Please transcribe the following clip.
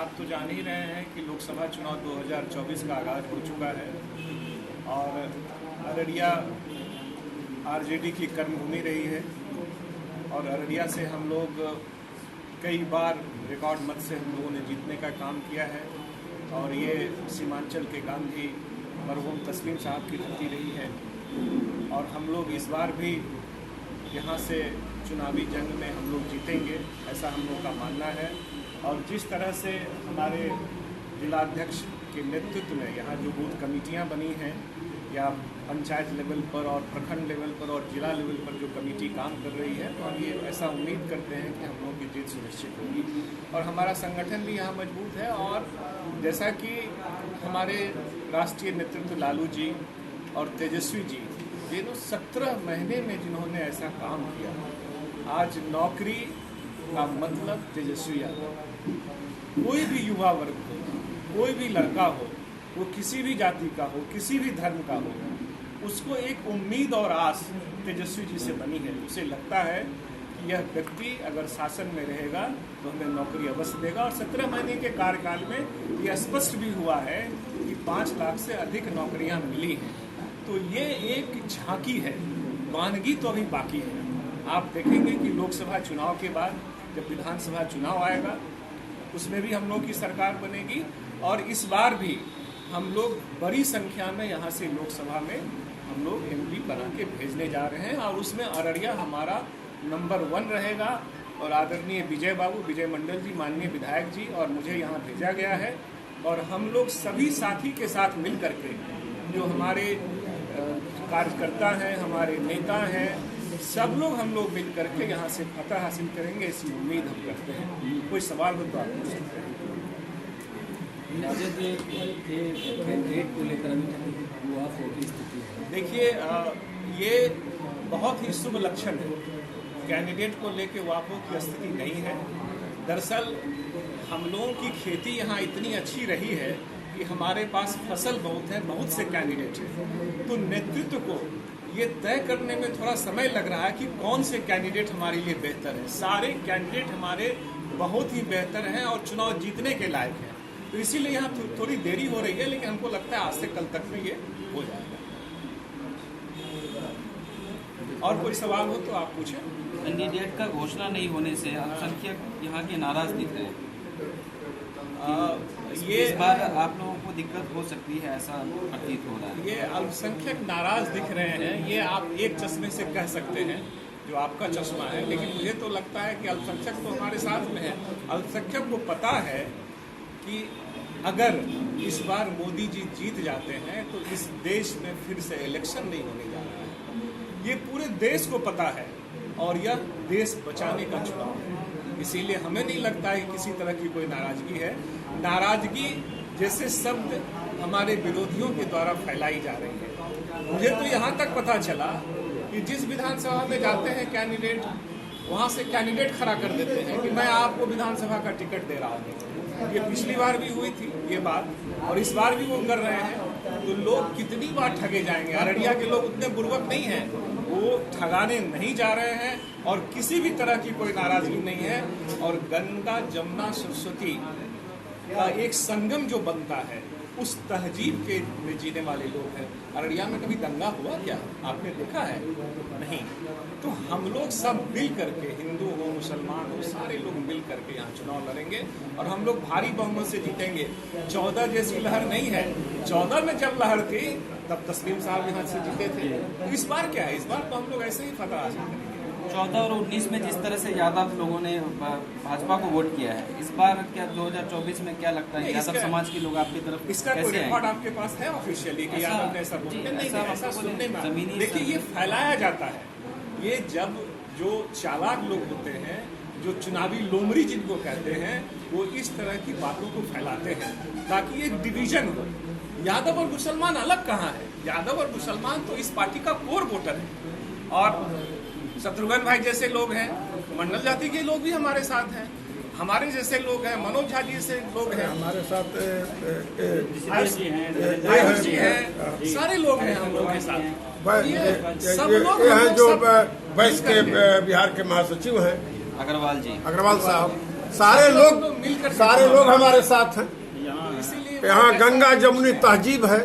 आप तो जान ही रहे हैं कि लोकसभा चुनाव 2024 का आगाज हो चुका है और अररिया आरजेडी की कर्मभूमि रही है और अररिया से हम लोग कई बार रिकॉर्ड मत से हम लोगों ने जीतने का काम किया है और ये सीमांचल के गांधी मरहूम तस्लीम साहब की धरती रही है और हम लोग इस बार भी यहाँ से चुनावी जंग में हम लोग जीतेंगे, ऐसा हम लोग का मानना है। और जिस तरह से हमारे जिलाध्यक्ष के नेतृत्व में यहाँ जो बूथ कमेटियाँ बनी हैं या पंचायत लेवल पर और प्रखंड लेवल पर और जिला लेवल पर जो कमेटी काम कर रही है, तो हम ये ऐसा उम्मीद करते हैं कि हम लोगों की जीत सुनिश्चित होगी और हमारा संगठन भी यहाँ मजबूत है। और जैसा कि हमारे राष्ट्रीय नेतृत्व लालू जी और तेजस्वी जी, ये 17 महीने में जिन्होंने ऐसा काम किया, आज नौकरी का मतलब तेजस्वी यादव। कोई भी युवा वर्ग हो, कोई भी लड़का हो, वो किसी भी जाति का हो, किसी भी धर्म का हो, उसको एक उम्मीद और आस तेजस्वी जी से बनी है। उसे लगता है कि यह व्यक्ति अगर शासन में रहेगा तो हमें नौकरी अवश्य देगा और 17 महीने के कार्यकाल में यह स्पष्ट भी हुआ है कि 5 लाख से अधिक नौकरियां मिली हैं। तो ये एक झांकी है, वानगी तो अभी बाकी है। आप देखेंगे कि लोकसभा चुनाव के बाद जब विधानसभा चुनाव आएगा उसमें भी हम लोग की सरकार बनेगी और इस बार भी हम लोग बड़ी संख्या में यहाँ से लोकसभा में हम लोग एमपी बना के भेजने जा रहे हैं और उसमें अररिया हमारा नंबर 1 रहेगा। और आदरणीय विजय मंडल जी, माननीय विधायक जी, और मुझे यहाँ भेजा गया है और हम लोग सभी साथी के साथ मिल करके, जो हमारे कार्यकर्ता हैं, हमारे नेता हैं, सब लोग हम लोग मिल करके यहाँ से फतह हासिल करेंगे, ऐसी उम्मीद हम करते हैं। कोई सवाल हो तो आप पूछ सकते हैं। कैंडिडेट को लेकर स्थिति है, देखिए, ये बहुत ही शुभ लक्षण है। कैंडिडेट को लेकर वाफों की स्थिति नहीं है। दरअसल हम लोगों की खेती यहाँ इतनी अच्छी रही है कि हमारे पास फसल बहुत है, बहुत से कैंडिडेट हैं, तो नेतृत्व को ये तय करने में थोड़ा समय लग रहा है कि कौन से कैंडिडेट हमारे लिए बेहतर है। सारे कैंडिडेट हमारे बहुत ही बेहतर हैं और चुनाव जीतने के लायक हैं, तो इसीलिए यहाँ थोड़ी देरी हो रही है, लेकिन हमको लगता है आज से कल तक में ये हो जाएगा। और कोई सवाल हो तो आप पूछें। कैंडिडेट का घोषणा नहीं होने से अल्पसंख्यक यहाँ के नाराज दिख रहे हैं। ये इस बार आप लोगों को दिक्कत हो सकती है, ऐसा प्रतीत हो रहा है। ये अल्पसंख्यक नाराज दिख रहे हैं, ये आप एक चश्मे से कह सकते हैं, जो आपका चश्मा है, लेकिन मुझे तो लगता है कि अल्पसंख्यक तो हमारे साथ में है। अल्पसंख्यक को पता है कि अगर इस बार मोदी जी जीत जाते हैं तो इस देश में फिर से इलेक्शन नहीं होने जा रहा है। ये पूरे देश को पता है और यह देश बचाने का चुनाव है। इसीलिए हमें नहीं लगता है किसी तरह की कोई नाराजगी है। नाराजगी जैसे शब्द हमारे विरोधियों के द्वारा फैलाई जा रही है। मुझे तो यहाँ तक पता चला कि जिस विधानसभा में जाते हैं कैंडिडेट, वहाँ से कैंडिडेट खड़ा कर देते हैं कि मैं आपको विधानसभा का टिकट दे रहा हूँ। ये पिछली बार भी हुई थी ये बात और इस बार भी वो कर रहे हैं। तो लोग कितनी बार ठगे जाएंगे। अररिया के लोग उतने बुर्बक नहीं हैं, वो ठगाने नहीं जा रहे हैं और किसी भी तरह की कोई नाराजगी नहीं है। और गंगा जमुना सरस्वती का एक संगम जो बनता है, उस तहजीब के में जीने वाले लोग हैं। अररिया में कभी दंगा हुआ क्या आपने देखा है? नहीं। तो हम लोग सब मिल करके, हिंदू हो मुसलमान हो, सारे लोग मिल करके यहाँ चुनाव लड़ेंगे और हम लोग भारी बहुमत से जीतेंगे। 14 जैसी लहर नहीं है। 14 में जब लहर थी तब तस्लीम साहब यहाँ से जीते थे। तो इस बार क्या है? इस बार तो हम लोग ऐसे ही फतह हासिल करेंगे। 14 और 19 में जिस तरह से यादव लोगों ने भाजपा को वोट किया है, इस बार क्या 2024 में क्या लगता है यादव समाज के लोग आपकी तरफ इसका कोई रिकॉर्ड आपके पास है ऑफिशियली कि यादव ने ऐसा वोट? नहीं, ऐसा सुनने में देखिए, ये फैलाया जाता है। ये जब जो चालाक लोग होते हैं, जो चुनावी लोमड़ी जिनको कहते हैं, वो इस तरह की बातों को फैलाते हैं ताकि एक डिवीजन हो। यादव और मुसलमान अलग कहाँ है? यादव और मुसलमान तो इस पार्टी का कोर वोटर है और शत्रुघ्न भाई जैसे लोग हैं, मंडल जाति के लोग भी हमारे साथ हैं, हमारे जैसे लोग हैं, मनोज झा जी जैसे लोग हैं हमारे साथ, आयुष जी हैं, सारे लोग हैं हम लोग के साथ। ये हैं जो वैश्य के बिहार के महासचिव हैं, अग्रवाल जी, अग्रवाल साहब, सारे लोग मिलकर सारे लोग हमारे साथ हैं। इसीलिए यहाँ गंगा जमुनी तहजीब है,